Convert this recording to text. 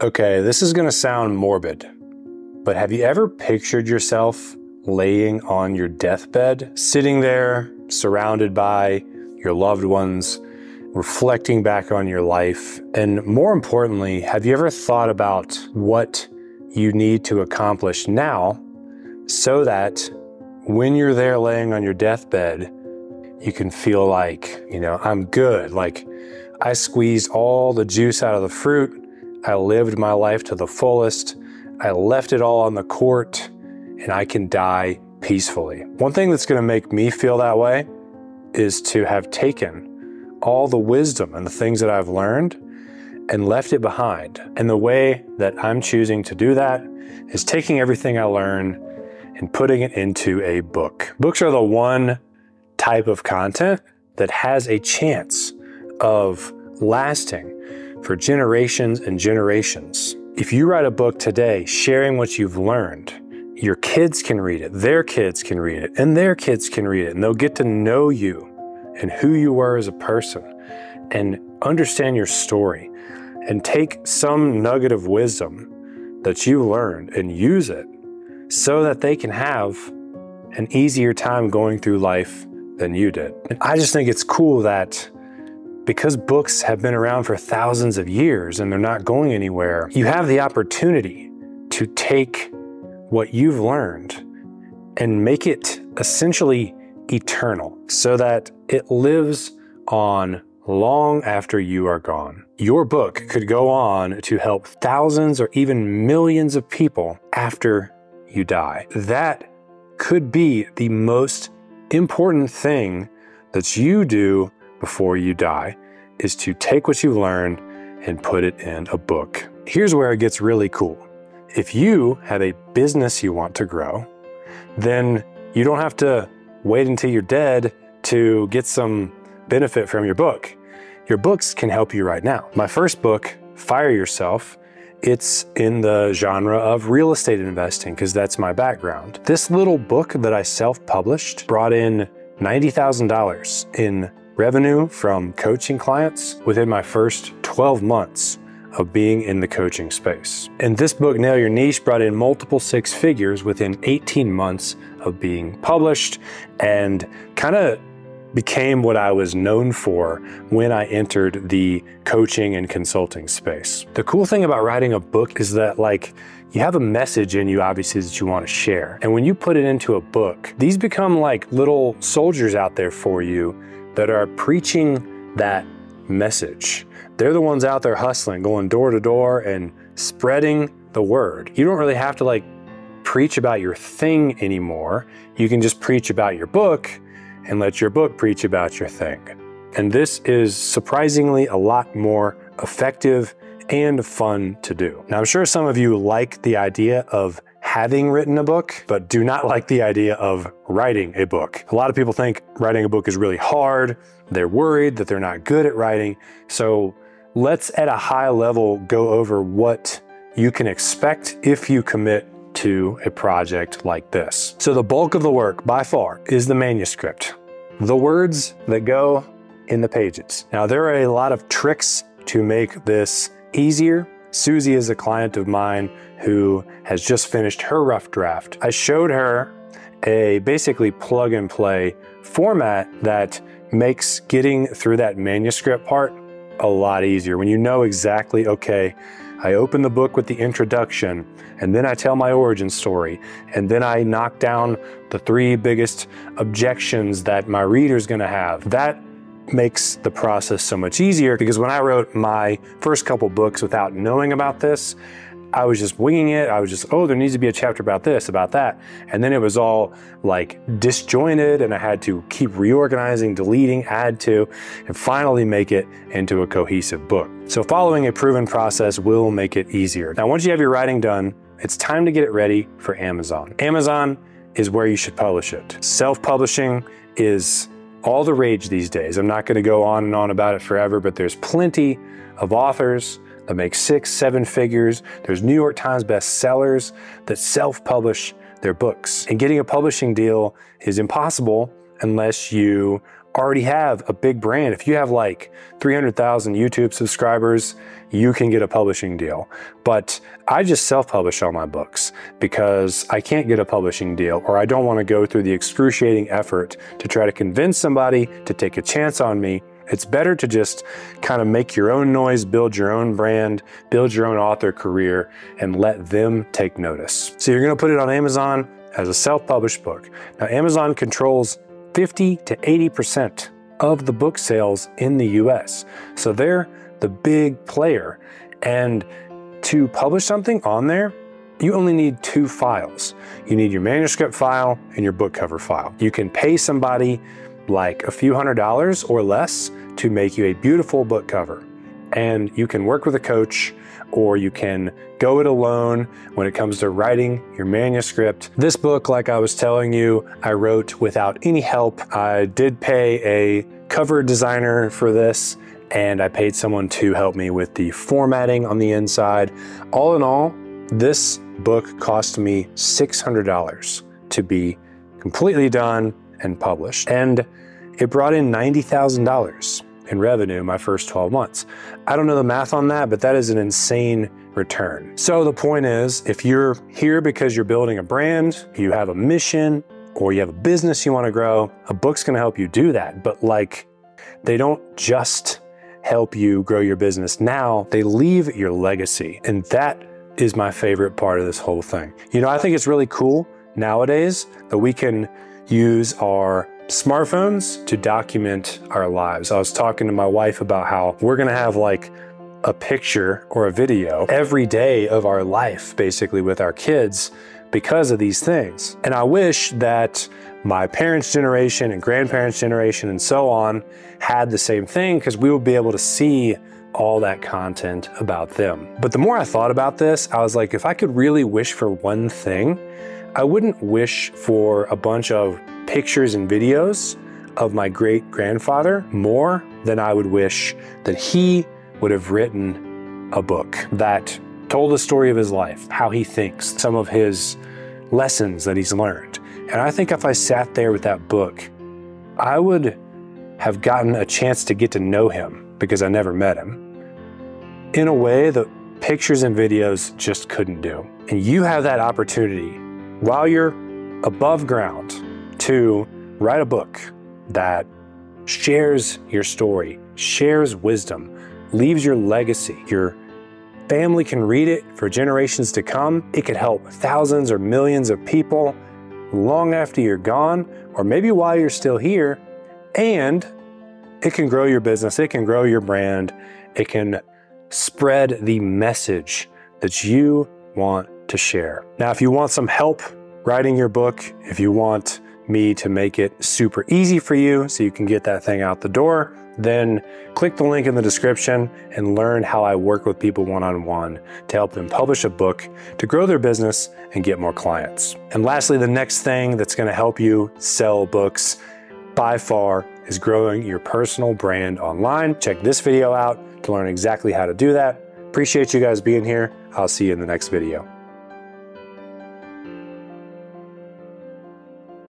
Okay, this is gonna sound morbid, but have you ever pictured yourself laying on your deathbed, sitting there, surrounded by your loved ones, reflecting back on your life? And more importantly, have you ever thought about what you need to accomplish now so that when you're there laying on your deathbed, you can feel like, I'm good. Like I squeezed all the juice out of the fruit. I lived my life to the fullest. I left it all on the court and I can die peacefully. One thing that's going to make me feel that way is to have taken all the wisdom and the things that I've learned and left it behind. And the way that I'm choosing to do that is taking everything I learned and putting it into a book. Books are the one type of content that has a chance of lasting for generations and generations. If you write a book today sharing what you've learned, your kids can read it, their kids can read it, and their kids can read it, and they'll get to know you and who you were as a person and understand your story and take some nugget of wisdom that you learned and use it so that they can have an easier time going through life than you did. And I just think it's cool that because books have been around for thousands of years and they're not going anywhere, you have the opportunity to take what you've learned and make it essentially eternal so that it lives on long after you are gone. Your book could go on to help thousands or even millions of people after you die. That could be the most important thing that you do before you die, is to take what you learned and put it in a book. Here's where it gets really cool. If you have a business you want to grow, then you don't have to wait until you're dead to get some benefit from your book. Your books can help you right now. My first book, Fire Yourself, it's in the genre of real estate investing because that's my background. This little book that I self-published brought in $90,000 in revenue from coaching clients within my first 12 months of being in the coaching space. And this book, Nail Your Niche, brought in multiple six figures within 18 months of being published and kind of became what I was known for when I entered the coaching and consulting space. The cool thing about writing a book is that you have a message in you, obviously, that you want to share. And when you put it into a book, these become like little soldiers out there for you that are preaching that message. They're the ones out there hustling, going door to door and spreading the word. You don't really have to preach about your thing anymore. You can just preach about your book and let your book preach about your thing. And this is surprisingly a lot more effective and fun to do. Now, I'm sure some of you like the idea of having written a book, but do not like the idea of writing a book. A lot of people think writing a book is really hard. They're worried that they're not good at writing. So let's at a high level go over what you can expect if you commit to a project like this. So the bulk of the work by far is the manuscript, the words that go in the pages. Now, there are a lot of tricks to make this easier. Susie is a client of mine who has just finished her rough draft. I showed her a basically plug and play format that makes getting through that manuscript part a lot easier. When you know exactly, okay, I open the book with the introduction, and then I tell my origin story, and then I knock down the 3 biggest objections that my reader's gonna have. That makes the process so much easier, because when I wrote my first couple books without knowing about this, I was just winging it. I was just, oh, there needs to be a chapter about this, about that. And then it was all disjointed, and I had to keep reorganizing, deleting, add to, and finally make it into a cohesive book. So following a proven process will make it easier. Now, once you have your writing done, it's time to get it ready for Amazon. Amazon is where you should publish it. Self-publishing is all the rage these days. I'm not going to go on and on about it forever, but there's plenty of authors that make 6, 7 figures. There's New York Times bestsellers that self-publish their books. And getting a publishing deal is impossible unless you already have a big brand. If you have like 300,000 YouTube subscribers, you can get a publishing deal. But I just self-publish all my books because I can't get a publishing deal, or I don't want to go through the excruciating effort to try to convince somebody to take a chance on me. It's better to just kind of make your own noise, build your own brand, build your own author career, and let them take notice. So you're going to put it on Amazon as a self-published book. Now, Amazon controls 50 to 80% of the book sales in the US. So they're the big player. And to publish something on there, you only need 2 files. You need your manuscript file and your book cover file. You can pay somebody like a few $100s or less to make you a beautiful book cover. And you can work with a coach, or you can go it alone when it comes to writing your manuscript. This book, like I was telling you, I wrote without any help. I did pay a cover designer for this, and I paid someone to help me with the formatting on the inside. All in all, this book cost me $600 to be completely done and published. And it brought in $90,000 in revenue my first 12 months. I don't know the math on that, but that is an insane return. So the point is, if you're here because you're building a brand, you have a mission, or you have a business you want to grow, a book's going to help you do that. But like, they don't just help you grow your business now, they leave your legacy. And that is my favorite part of this whole thing. You know, I think it's really cool nowadays that we can use our smartphones to document our lives. I was talking to my wife about how we're gonna have like a picture or a video every day of our life, basically, with our kids because of these things. And I wish that my parents' generation and grandparents' generation and so on had the same thing, because we would be able to see all that content about them. But the more I thought about this, I was like, if I could really wish for one thing, I wouldn't wish for a bunch of pictures and videos of my great-grandfather more than I would wish that he would have written a book that told the story of his life, how he thinks, some of his lessons that he's learned. And I think if I sat there with that book, I would have gotten a chance to get to know him, because I never met him, in a way that pictures and videos just couldn't do. And you have that opportunity while you're above ground to write a book that shares your story, shares wisdom, leaves your legacy. Your family can read it for generations to come. It could help thousands or millions of people long after you're gone, or maybe while you're still here. And it can grow your business, it can grow your brand, it can spread the message that you want to share. Now, if you want some help writing your book, if you want me to make it super easy for you so you can get that thing out the door, then click the link in the description and learn how I work with people one-on-one to help them publish a book, to grow their business and get more clients. And lastly, the next thing that's going to help you sell books by far is growing your personal brand online. Check this video out to learn exactly how to do that. Appreciate you guys being here. I'll see you in the next video.